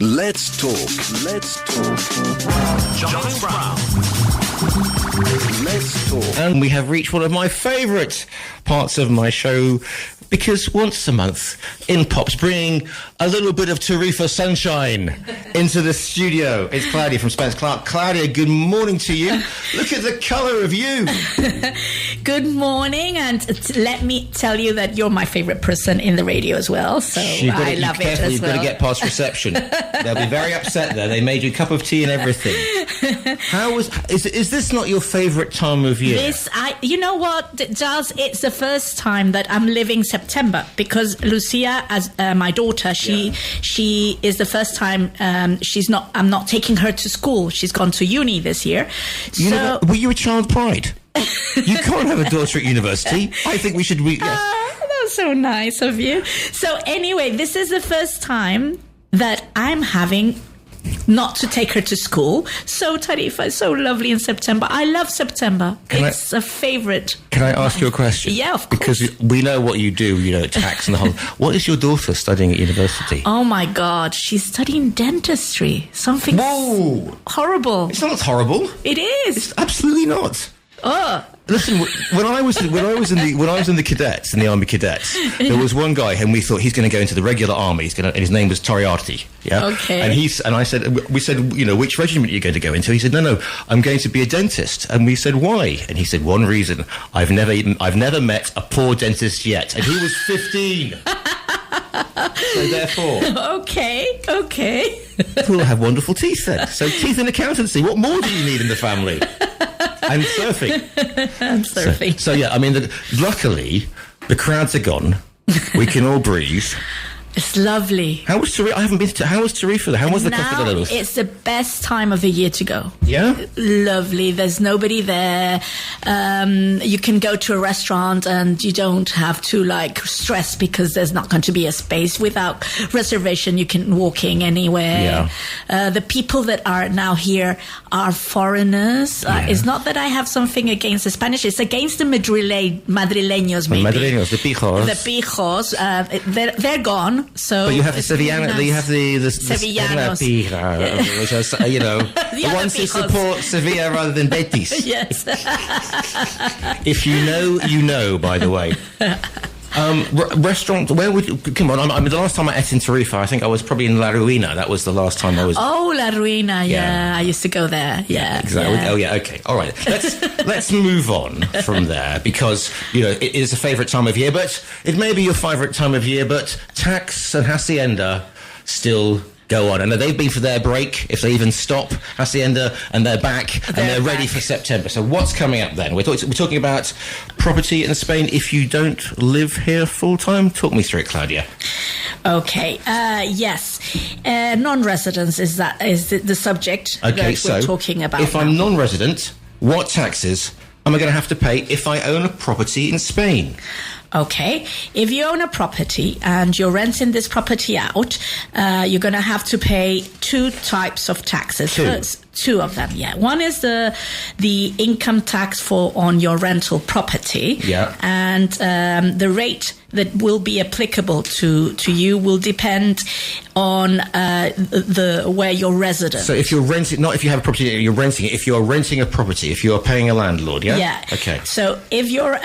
Let's talk. Let's talk. Giles Brown. Let's talk. And we have reached one of my favourite parts of my show, because once a month in pops bringing a little bit of Tarifa sunshine into the studio. It's Claudia from Spence Clarke. Claudia, good morning to you. Look at the colour of you. Good morning, and let me tell you that you're my favourite person in the radio as well, so I love it as well. You've got to get past reception. They'll be very upset there. They made you a cup of tea and everything. Is this not your favourite time of year? You know what, Giles, it's the first time that I'm living September, because Lucia, as my daughter, she is the first time I'm not taking her to school. She's gone to uni this year. Were you a child bride? You can't have a daughter at university. I think we should... Yes. That was so nice of you. So anyway, this is the first time that I'm having not to take her to school. So Tarifa is so lovely in September. I love September. It's a favourite. Can I ask you a question? Yeah, of course. Because we know what you do, tax and the whole... What is your daughter studying at university? Oh my God, she's studying dentistry. Something horrible. It's not horrible. It is. It's absolutely not. Oh. Listen, when I was in the cadets, in the army cadets, there was one guy, and we thought he's going to go into the regular army. And his name was Toriarty. Yeah. Okay. And we said, which regiment are you going to go into? He said, no, I'm going to be a dentist. And we said, why? And he said, one reason: I've never met a poor dentist yet. And he was 15. So therefore, okay. we'll have wonderful teeth then. So teeth and accountancy. What more do you need in the family? And surfing. So yeah, I mean, luckily, the crowds are gone. We can all breathe. It's lovely. How was Tarifa? I haven't been to... How was Tarifa there? How was the Costa de la Luz? It's the best time of the year to go. Yeah? Lovely. There's nobody there. You can go to a restaurant and you don't have to stress because there's not going to be a space. Without reservation, you can walking anywhere. Yeah. The people that are now here are foreigners. It's not that I have something against the Spanish. It's against the Madrileños, maybe. Madrileños, the pijos. The pijos. They're gone. So but you have the Sevillano, nice. you have the Sevillanos, which are, the ones who support Sevilla rather than Betis. Yes. If you know, you know. By the way. Restaurant, where would you... Come on, I mean, the last time I ate in Tarifa, I think I was probably in La Ruina. That was the last time I was... Oh, La Ruina, yeah. I used to go there, yeah. Exactly. Yeah. Oh, yeah, okay. All right. Let's move on from there, because, it is a favourite time of year, but it may be your favourite time of year, but tax and Hacienda still go on. And they've been for their break, if they even stop Hacienda, and they're back, and they're ready for September. So what's coming up then? We're talking about property in Spain if you don't live here full-time. Talk me through it, Claudia. Okay. Yes. Non-residence is the subject that we're talking about. If I'm non-resident, what taxes am I going to have to pay if I own a property in Spain? Okay, if you own a property and you're renting this property out, you're going to have to pay two types of taxes. Two of them, yeah. One is the income tax on your rental property, and the rate that will be applicable to you will depend on where you're resident. So if you're renting, not if you have a property, you're renting it. If you're renting a property, if you are paying a landlord, yeah. Yeah. Okay. So if you're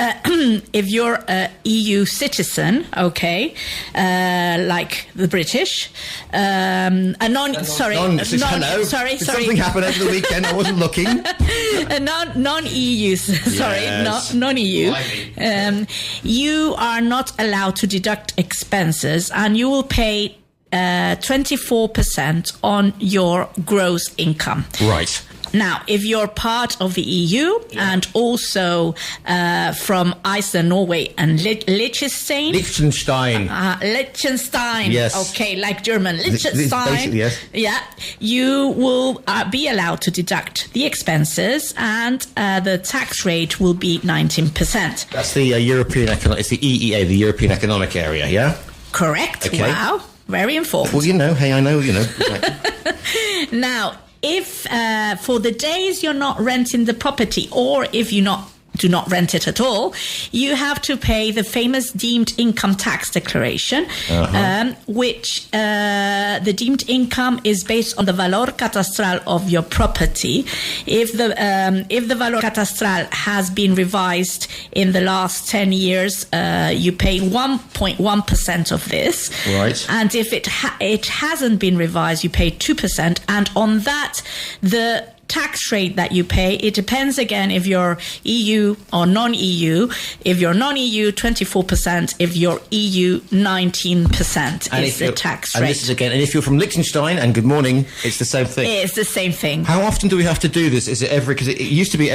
a EU citizen, okay, like the British, sorry. Something happened over the weekend. I wasn't looking. Non-EU, non-EU. You are not allowed to deduct expenses, and you will pay 24% on your gross income. Right. Now, if you're part of the EU and also from Iceland, Norway, and Liechtenstein. Liechtenstein. Yes. Okay, like German. Liechtenstein. Yes. Yeah. You will be allowed to deduct the expenses, and the tax rate will be 19%. That's the it's the EEA, the European Economic Area, yeah? Correct. Okay. Wow. Very informed. Well, I know. Now, if for the days you're not renting the property, or if you're not do not rent it at all, you have to pay the famous deemed income tax declaration, which the deemed income is based on the valor catastral of your property. If the valor catastral has been revised in the last 10 years, you pay 1.1% of this. Right. And if it hasn't been revised, you pay 2%. And on that, the tax rate that you pay, it depends again if you're EU or non-EU. If you're non-EU, 24%. If you're EU, 19% is the tax rate. And this is again, and if you're from Liechtenstein, and good morning, it's the same thing. It's the same thing. How often do we have to do this? Is it because it used to be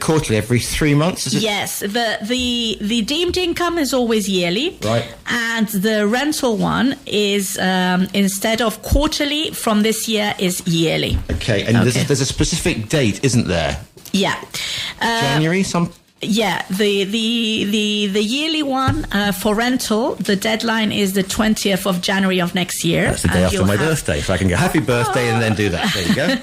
quarterly, every 3 months? Is it? Yes, the deemed income is always yearly. Right. And the rental one is, instead of quarterly, from this year is yearly. Okay, and there's a specific date, isn't there? Yeah. January, Yeah, the yearly one for rental, the deadline is the 20th of January of next year. That's the day after my birthday, so I can go happy birthday and then do that. There you go.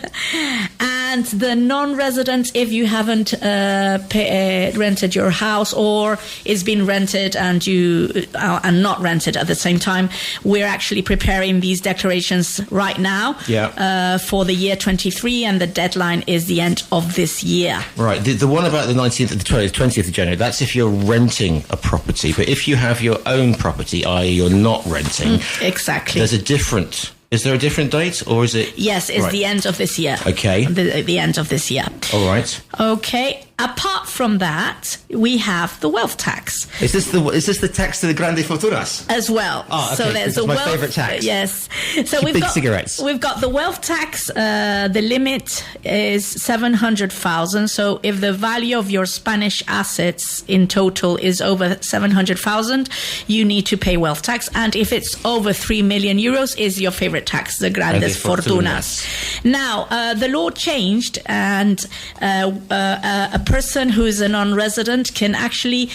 And the non-resident, if you haven't rented your house or it's been rented and you and not rented at the same time, we're actually preparing these declarations right now for the year 23, and the deadline is the end of this year. Right. The one about the 19th and the 20th of January, that's if you're renting a property. But if you have your own property, i.e. you're not renting, exactly. Is there a different date, or is it? Yes, it's the end of this year. Okay. The end of this year. All right. Okay. Apart from that, we have the wealth tax. Is this the tax to the grande fortunas? As well. Oh, okay. So there's my favourite tax. Yes. So we've got cigarettes. We've got the wealth tax. The limit is 700,000. So if the value of your Spanish assets in total is over 700,000, you need to pay wealth tax. And if it's over 3 million euros, is your favourite tax, the grandes fortunas. Now, the law changed, and a person who is a non-resident can actually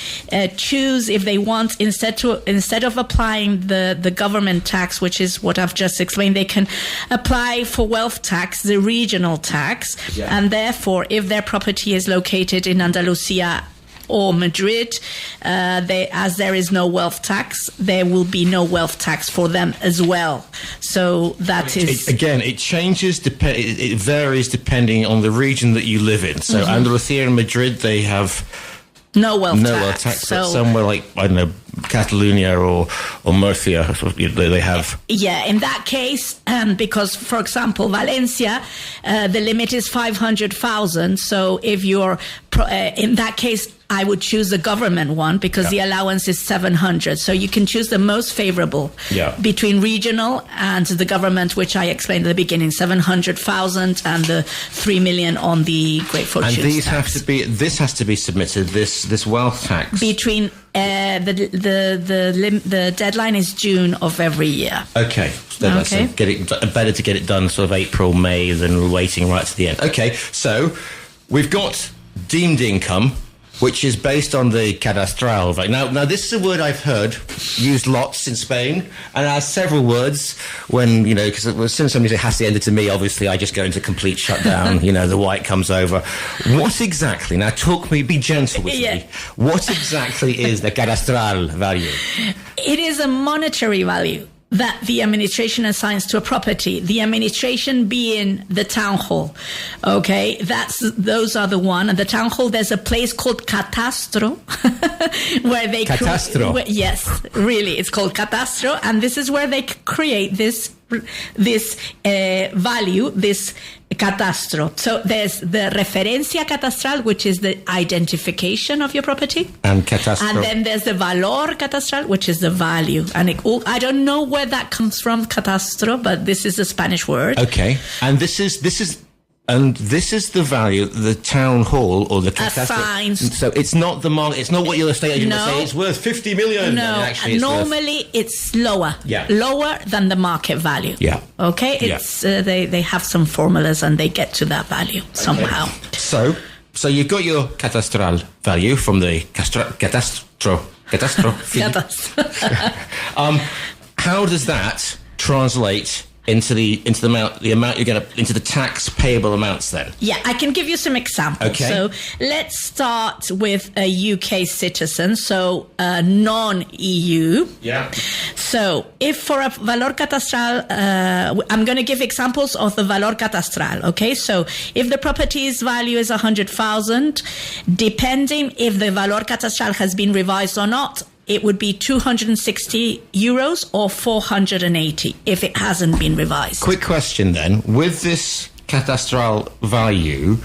choose if they want, instead of applying the government tax, which is what I've just explained, they can apply for wealth tax, the regional tax, and therefore, if their property is located in Andalusia or Madrid, as there is no wealth tax, there will be no wealth tax for them as well. So it changes. It varies depending on the region that you live in. So Andalusia and Madrid, they have no wealth tax. So somewhere like, I don't know, Catalonia or Murcia, they have. Yeah, in that case, because, for example, Valencia, the limit is 500,000. So if you're, in that case, I would choose the government one because the allowance is 700. So you can choose the most favorable between regional and the government, which I explained at the beginning, 700,000 and the 3 million on the Great Fortunes. And this has to be submitted, this wealth tax. Between the deadline is June of every year. Okay. So better to get it done sort of April, May than waiting right to the end. Okay. So we've got deemed income, which is based on the cadastral. Now, this is a word I've heard used lots in Spain, and has several words when, because as soon as somebody says hacienda to me, obviously I just go into complete shutdown, the white comes over. What exactly, now be gentle with me, what exactly is the cadastral value? It is a monetary value that the administration assigns to a property, the administration being the town hall. Okay, those are the one. And the town hall, there's a place called Catastro, where they yes, really, it's called Catastro, and this is where they create this value, this catastro. So there's the referencia catastral, which is the identification of your property, and then there's the valor catastral, which is the value. And I don't know where that comes from, catastro, but this is a Spanish word. Okay, and this is the value the town hall or the catastro. So it's not the market. It's not what your estate agent will say. It's worth 50 million. No, normally it's lower. Yeah, lower than the market value. Yeah. Okay. It's they have some formulas and they get to that value somehow. So you've got your catastral value from the catastro. How does that translate into the amount you're going to into the tax payable amounts then? Yeah, I can give you some examples. Okay. So let's start with a UK citizen, so non-EU. Yeah. So if for a valor catastral, I'm going to give examples of the valor catastral. Okay, so if the property's value is 100,000, depending if the valor catastral has been revised or not, it would be 260 euros or 480 if it hasn't been revised. Quick question then. With this cadastral value,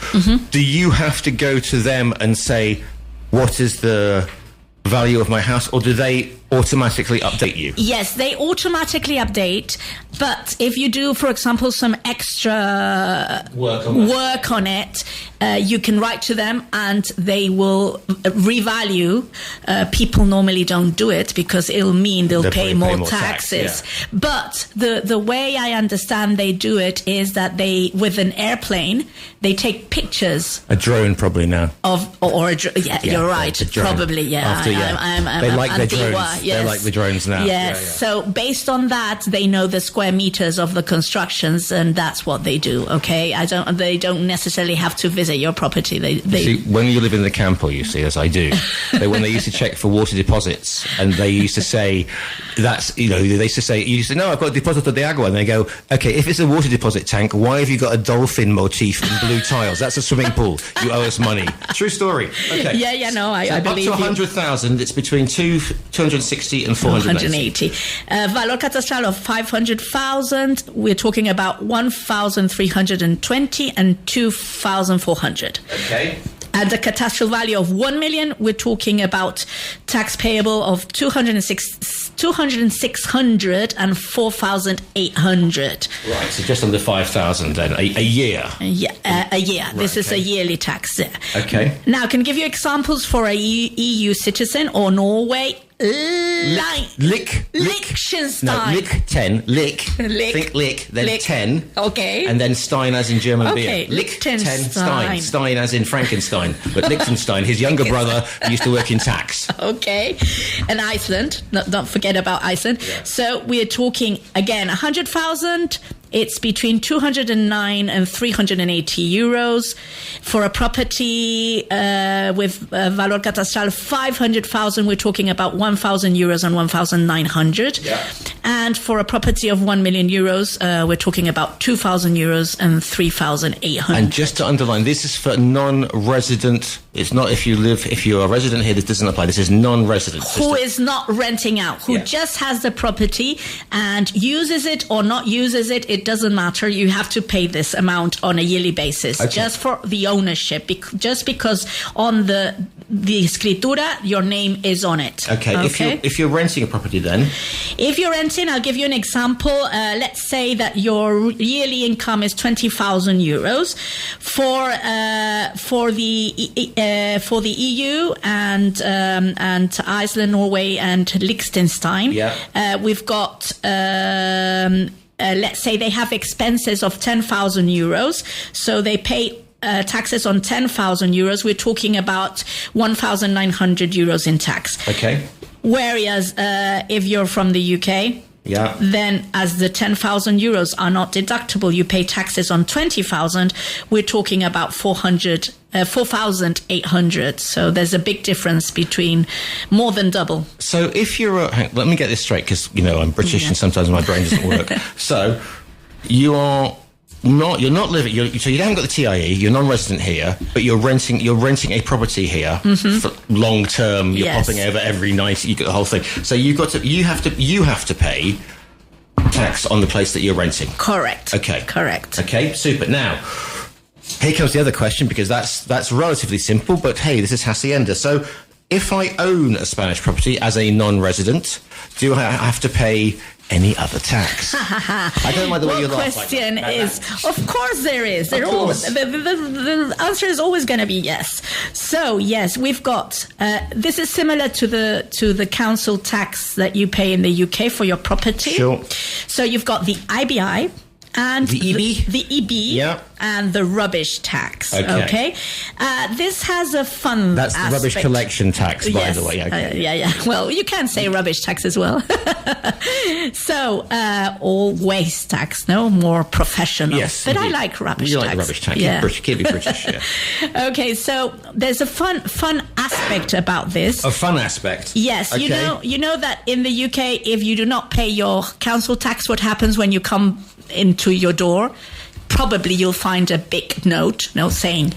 do you have to go to them and say, what is the value of my house, or do they automatically update you? Yes, they automatically update, but if you do, for example, some extra work on it, you can write to them and they will revalue. People normally don't do it because it'll mean they'll pay more taxes. Tax, yeah. But the way I understand they do it is that they, with an airplane, they take pictures. A drone probably now. You're right. Probably, yeah. They like their drones. Yes. They like the drones now. Yes. Yeah. So based on that, they know the square meters of the constructions, and that's what they do. Okay. They don't necessarily have to visit your property. They see, when you live in the campo, you see, as I do, when they used to check for water deposits, and they used to say, you used to say, no, I've got a deposito de agua, and they go, okay, if it's a water deposit tank, why have you got a dolphin motif and blue tiles? That's a swimming pool. You owe us money. True story. Okay. Yeah, no, I believe up to 100,000, it's between 260 and 480. Valor catastral of 500,000, we're talking about 1,320 and 2,400. Okay. At the catastral value of 1 million, we're talking about tax payable of 2,600 and 4,800. Right, so just under 5,000 then, a year. Yeah, a year. Right, this is a yearly tax. Okay. Now, I can give you examples for a EU citizen or Norway. Liechtenstein. No, lick 10. Lick. Think lick, then 10. Okay. And then Stein as in German beer. Lick 10 Stein. Stein as in Frankenstein. But Liechtenstein, his younger brother, used to work in tax. Okay. And Iceland. Don't forget about Iceland. Yeah. So we're talking, again, 100,000. It's between 209 and 380 euros. For a property with valor catastral 500,000, we're talking about 1,000 euros and 1,900. Yeah. And for a property of 1 million euros, we're talking about 2,000 euros and 3,800. And just to underline, this is for non-resident. It's not if you're a resident here, this doesn't apply. This is non-resident. Who is not renting out, who just has the property and uses it or not uses it. It doesn't matter. You have to pay this amount on a yearly basis, just for the ownership, just because on the escritura, your name is on it. Okay. If you're renting a property then? If you're renting, I'll give you an example. Let's say that your yearly income is 20,000 euros. For the EU and Iceland, Norway, and Liechtenstein, we've got. Let's say they have expenses of 10,000 euros, so they pay taxes on 10,000 euros. We're talking about 1,900 euros in tax. Okay. Whereas if you're from the UK, then as the 10,000 euros are not deductible, you pay taxes on 20,000. We're talking about 4,800. So there's a big difference between more than double. So if you're, let me get this straight, because I'm British and sometimes my brain doesn't work. So you're not living. So you haven't got the TRE. You're non-resident here, but you're renting a property here for long term. You're popping over every night. You get the whole thing. So you have to pay tax on the place that you're renting. Correct. Okay. Correct. Okay. Super. Now, here comes the other question, because that's relatively simple. But hey, this is Hacienda. So if I own a Spanish property as a non-resident, do I have to pay any other tax? I don't like the way you laugh. Question is, of course there is. The answer is always going to be yes. So yes, we've got. This is similar to the council tax that you pay in the UK for your property. Sure. So you've got the IBI. and the EB? the EB, Yeah. and the rubbish tax. Okay. This has a fun That's the aspect. rubbish collection tax, by Yes. the way. Okay. Yeah. Well, you can say rubbish tax as well. So, or waste tax, no? More professional. Yes, But indeed. I like rubbish You tax. like rubbish tax. Yeah. Keep it British, yeah. Okay, so there's a fun aspect about this. A fun aspect. Yes, Okay. you know that in the UK, if you do not pay your council tax, what happens when you come into your door? Probably you'll find a big note, saying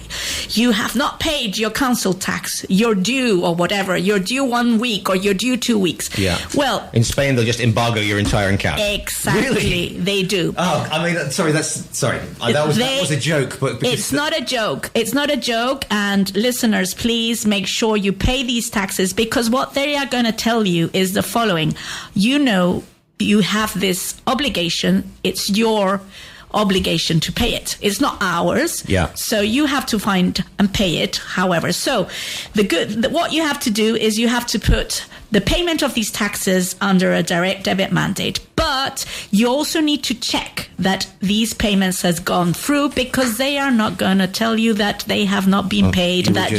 you have not paid your council tax. You're due, or whatever. You're due 1 week, or you're due 2 weeks. Yeah. Well, in Spain, they'll just embargo your entire account. exactly, Really? they do. Oh, I mean, sorry. That was a joke, but It's not a joke. It's not a joke. And listeners, please make sure you pay these taxes, because what they are going to tell you is the following. You have this obligation. It's your obligation to pay it. It's not ours. Yeah. So you have to find and pay it. However, so what you have to do is you have to put the payment of these taxes under a direct debit mandate. But you also need to check that these payments has gone through, because they are not going to tell you that they have not been paid, that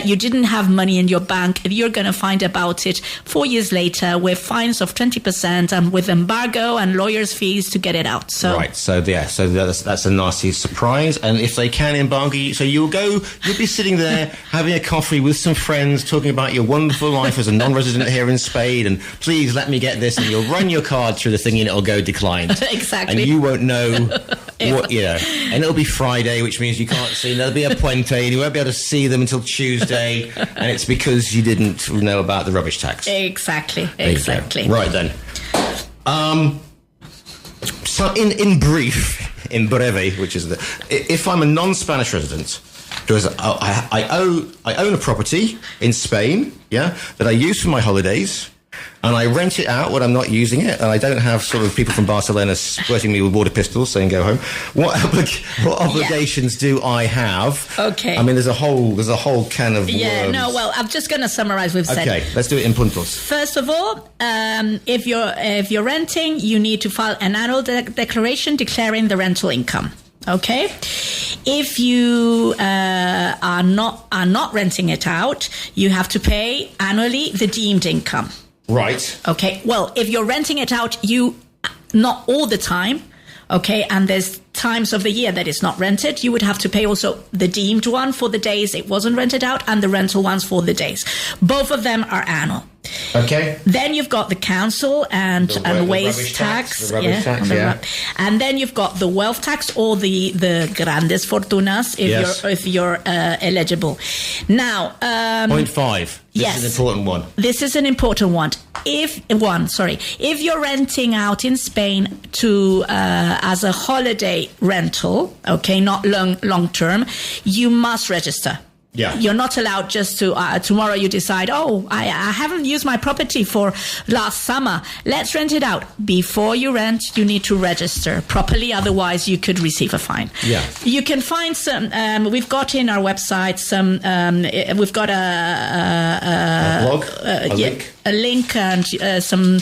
you didn't have money in your bank. You're going to find about it 4 years later with fines of 20% and with embargo and lawyers' fees to get it out. So right. So that's a nasty surprise. And if they can embargo you, so you'll be sitting there having a coffee with some friends, talking about your wonderful life as a non-resident here in Spain, and please let me get this, and you'll run your card through the thing and it'll go declined. Exactly. And you won't know what, and it'll be Friday, which means you can't see, there'll be a puente, and you won't be able to see them until Tuesday, and it's because you didn't know about the rubbish tax. Exactly. Right then. So in brief, in breve, which is if I'm a non-Spanish resident, I own a property in Spain, that I use for my holidays, and I rent it out when I'm not using it, and I don't have sort of people from Barcelona squirting me with water pistols saying go home. What obligations do I have? Okay. I mean, there's a whole can of worms. Well, I'm just going to summarize. We've said. Okay, let's do it in puntos. First of all, if you're renting, you need to file an annual declaration declaring the rental income. Okay, if you are not renting it out, you have to pay annually the deemed income. Right. Okay. Well, if you're renting it out, not all the time. Okay, and there's times of the year that it's not rented. You would have to pay also the deemed one for the days it wasn't rented out, and the rental ones for the days. Both of them are annual. Okay. Then you've got the council and waste tax. And then you've got the wealth tax, or the grandes fortunas if you're eligible. Now, Point 5. This is an important one. This is an important one. If you're renting out in Spain to as a holiday rental, okay, not long term, you must register. Yeah. You're not allowed just to, tomorrow you decide, I haven't used my property for last summer. Let's rent it out. Before you rent, you need to register properly. Otherwise, you could receive a fine. Yeah. You can find some, we've got in our website we've got a blog, link. A link and some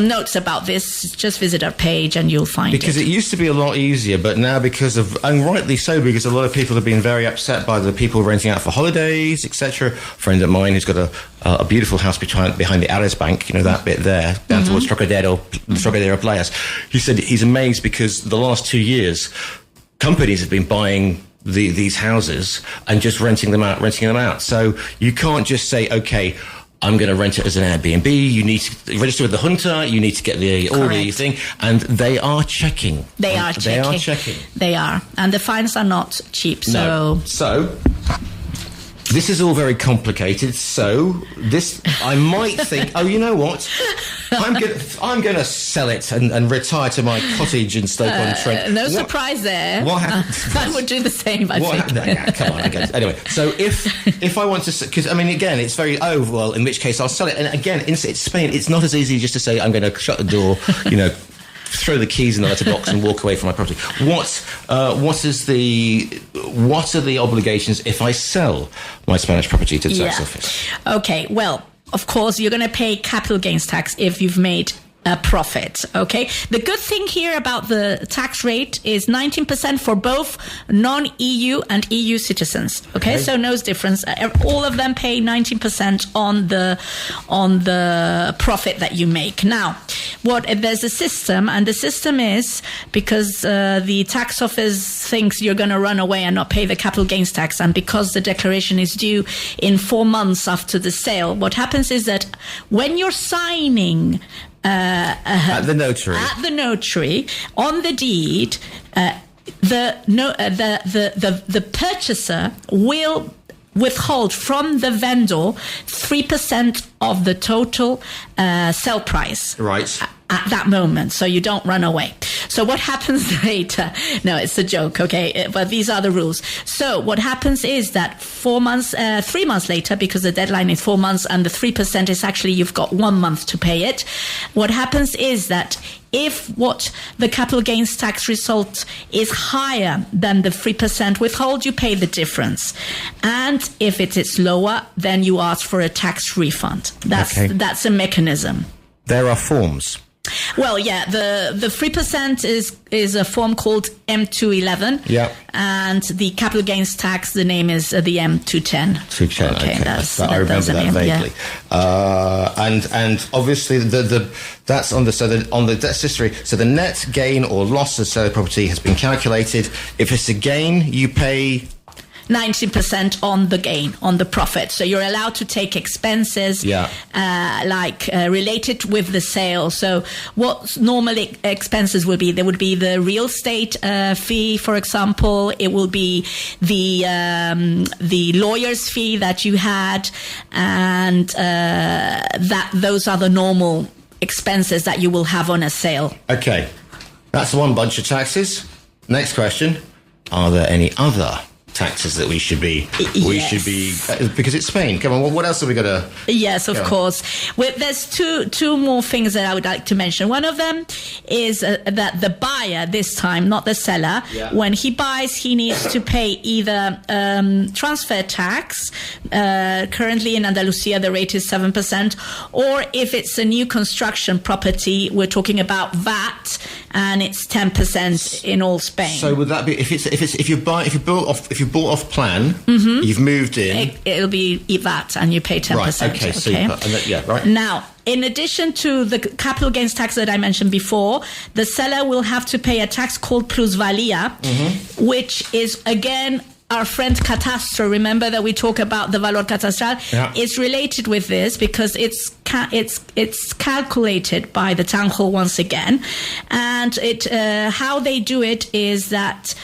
notes about this. Just visit our page and you'll find it. Because it used to be a lot easier, but now and rightly so, because a lot of people have been very upset by the people renting out for holidays, etc. A friend of mine who's got a beautiful house behind the Ares Bank, that bit there, down towards Trocadero Playas. He said he's amazed because the last 2 years, companies have been buying these houses and just renting them out. So you can't just say, okay, I'm going to rent it as an Airbnb. You need to register with the junta. You need to get all the thing. And they are checking. They are checking. They are. And the fines are not cheap. So this is all very complicated. So I might think, you know what? I'm going to sell it and retire to my cottage in Stoke-on-Trent. No surprise there. What happens? I would do the same, I think. Come on, again. Anyway, so if I want to, because again, it's very, in which case I'll sell it. And again, it's Spain. It's not as easy just to say I'm going to shut the door, throw the keys in the letterbox and walk away from my property. What are the obligations if I sell my Spanish property to the tax office? Okay, well, of course, you're going to pay capital gains tax if you've made profit. Okay. The good thing here about the tax rate is 19% for both non-EU and EU citizens. Okay. So no difference. All of them pay 19% on the profit that you make. Now, there's a system, and the system is because the tax office thinks you're going to run away and not pay the capital gains tax, and because the declaration is due in 4 months after the sale, what happens is that when you're signing at the notary on the deed, the purchaser will withhold from the vendor 3% of the total sale price. Right. At that moment, so you don't run away. So what happens later? No, it's a joke, okay? But these are the rules. So what happens is that 3 months later, because the deadline is 4 months and the 3% is actually you've got 1 month to pay it. What happens is that if what the capital gains tax result is higher than the 3% withhold, you pay the difference. And if it is lower, then you ask for a tax refund. That's a mechanism. There are forms. Well, yeah, the 3% is a form called M211. Yeah. And the capital gains tax, the name is the M210. 210. Okay. I remember that vaguely. Yeah. And obviously that's on the debt history. So the net gain or loss of sale property has been calculated. If it's a gain, you pay 90% on the gain, on the profit. So you're allowed to take expenses related with the sale. So what normally expenses will be? There would be the real estate fee, for example. It will be the lawyer's fee that you had, and those are the normal expenses that you will have on a sale. Okay, that's one bunch of taxes. Next question: are there any other taxes that we should be because it's Spain? Come on, what else have we got to? Yes, of course. Well, there's two more things that I would like to mention. One of them is that the buyer this time, not the seller, when he buys, he needs to pay either transfer tax. Currently in Andalusia, the rate is 7%, or if it's a new construction property, we're talking about VAT, and it's 10% in all Spain. So would that be if you bought off plan, you've moved in, it'll be VAT, and you pay 10%. Right. Okay. Super. And right. Now, in addition to the capital gains tax that I mentioned before, the seller will have to pay a tax called plusvalia, which is again our friend catastro. Remember that we talk about the valor catastral. Yeah. It's related with this because it's calculated by the town hall once again, and how they do it is that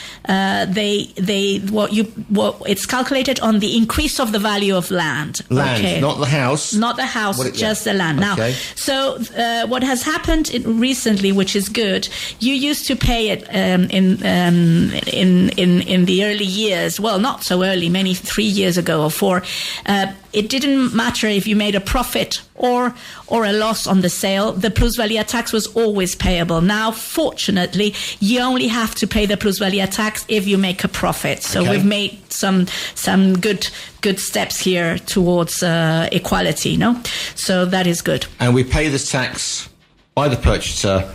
it's calculated on the increase of the value of land. Okay. Not the house, just the land. Now, so what has happened recently, which is good, you used to pay it in the early years. Well, not so early, many 3 years ago or 4. It didn't matter if you made a profit or a loss on the sale. The plusvalia tax was always payable. Now, fortunately, you only have to pay the plusvalia tax if you make a profit. So we've made some good steps here towards equality, no? So that is good. And we pay this tax by the purchaser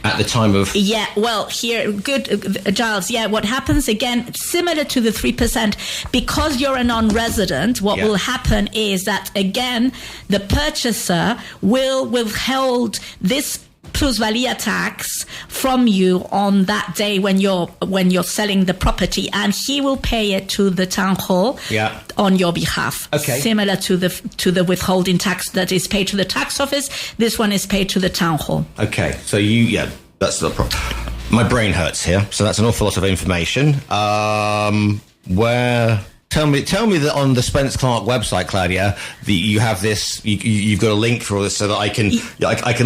at the time of... Yeah, well, here, good, Giles, what happens, again, similar to the 3%, because you're a non-resident, what will happen is that, again, the purchaser will withhold this plusvalia tax from you on that day when you're selling the property, and he will pay it to the town hall on your behalf. Okay. Similar to the withholding tax that is paid to the tax office, this one is paid to the town hall. Okay, so that's the problem. My brain hurts here, so that's an awful lot of information. Tell me that on the Spence Clarke website, Claudia, you have this. You've got a link for all this, so that I can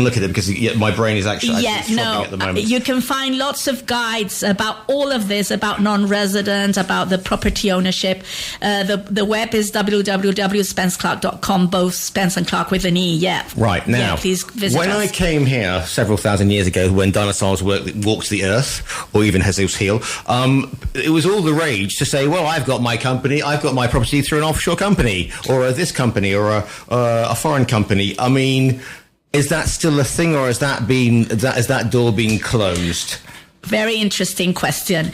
look at it, because my brain is actually struggling at the moment. You can find lots of guides about all of this, about non-resident, about the property ownership. The web is www.spenceclarke.com, both Spence and Clarke with an E. Yeah. Right now, please visit when us. I came here several thousand years ago, when dinosaurs walked the earth, or even Jesus' heel, it was all the rage to say, "Well, I've got my company. I've got my property through an offshore company, or this company, or a foreign company." I mean, Is that still a thing, or has that door been closed? Very interesting question.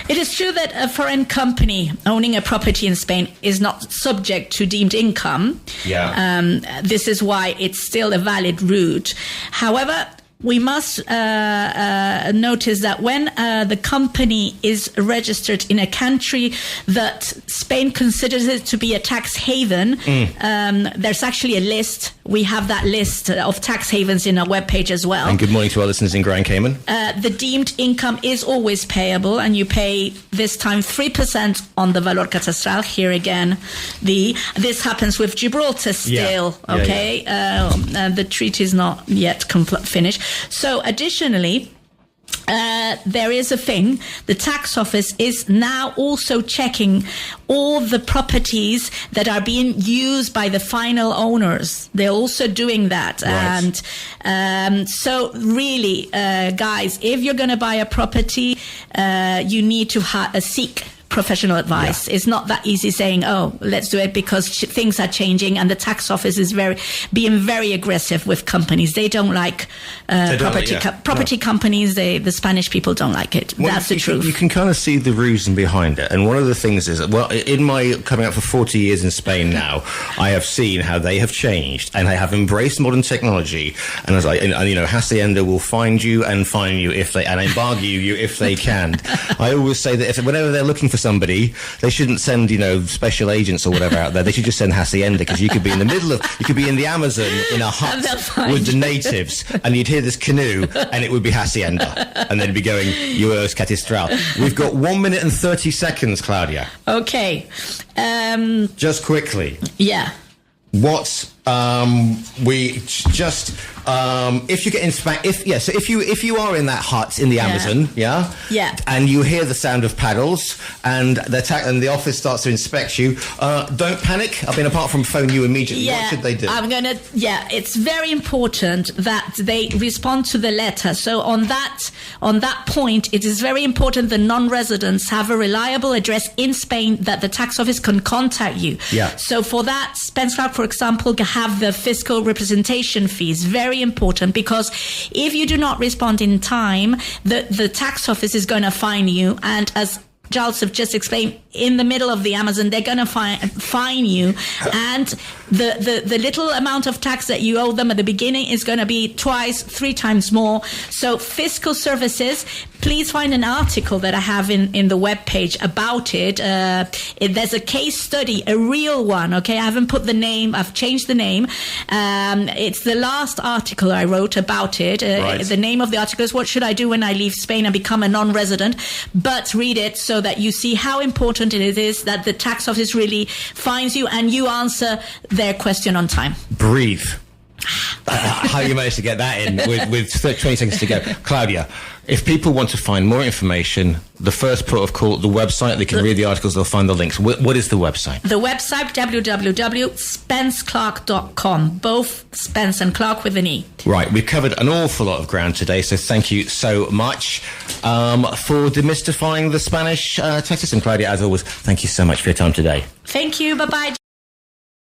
It is true that a foreign company owning a property in Spain is not subject to deemed income. Yeah. This is why it's still a valid route. However, we must notice that when the company is registered in a country that Spain considers it to be a tax haven, there's actually a list. We have that list of tax havens in our webpage as well. And good morning to our listeners in Grand Cayman. The deemed income is always payable, and you pay this time 3% on the valor catastral. Here again, this happens with Gibraltar still. Yeah. Okay, the treaty is not yet finished. So additionally, there is a thing. The tax office is now also checking all the properties that are being used by the final owners. They're also doing that. Right. And so really, guys, if you're going to buy a property, you need to seek professional advice. It's not that easy saying, oh, let's do it, because things are changing, and the tax office is being very aggressive with companies. They don't like property companies. The Spanish people don't like it. Well, that's the truth. You can kind of see the reason behind it. And one of the things is, well, in my coming up for 40 years in Spain now, I have seen how they have changed, and they have embraced modern technology. And Hacienda will find you and fine you and embargo you if they can. I always say that whenever they're looking for somebody, they shouldn't send, special agents or whatever out there. They should just send Hacienda, because you could be in the Amazon in a hut with the natives, and you'd hear this canoe, and it would be Hacienda, and they'd be going, "Euros catastral." We've got 1 minute and 30 seconds, Claudia. Okay. Just quickly. Yeah. What if you get if you are in that hut in the Amazon, and you hear the sound of paddles, and the office starts to inspect you, don't panic. I mean, apart from phone you immediately, what should they do? It's very important that they respond to the letter. So on that point, it is very important the non-residents have a reliable address in Spain that the tax office can contact you. Yeah. So for that, Spence Clarke, for example, have the fiscal representation fees. Very important, because if you do not respond in time, the tax office is going to fine you. And as Giles have just explained, in the middle of the Amazon, they're going to fine you, and the little amount of tax that you owe them at the beginning is going to be 3 times more. So fiscal services, please find an article that I have in the webpage about it. There's a case study, a real one. Okay, I haven't put the name. I've changed the name. It's the last article I wrote about it. Right. The name of the article is "What Should I Do When I Leave Spain and Become a Non-Resident?" But read it so that you see how important it is that the tax office really finds you and you answer their question on time. Breathe. How you managed to get that in with 20 seconds to go. Claudia, if people want to find more information, the first port of call, the website, they can read the articles, they'll find the links. What is the website? The website, www.spenceclarke.com. Both Spence and Clarke with an E. Right, we've covered an awful lot of ground today, so thank you so much for demystifying the Spanish tax system. Claudia, as always, thank you so much for your time today. Thank you, bye-bye.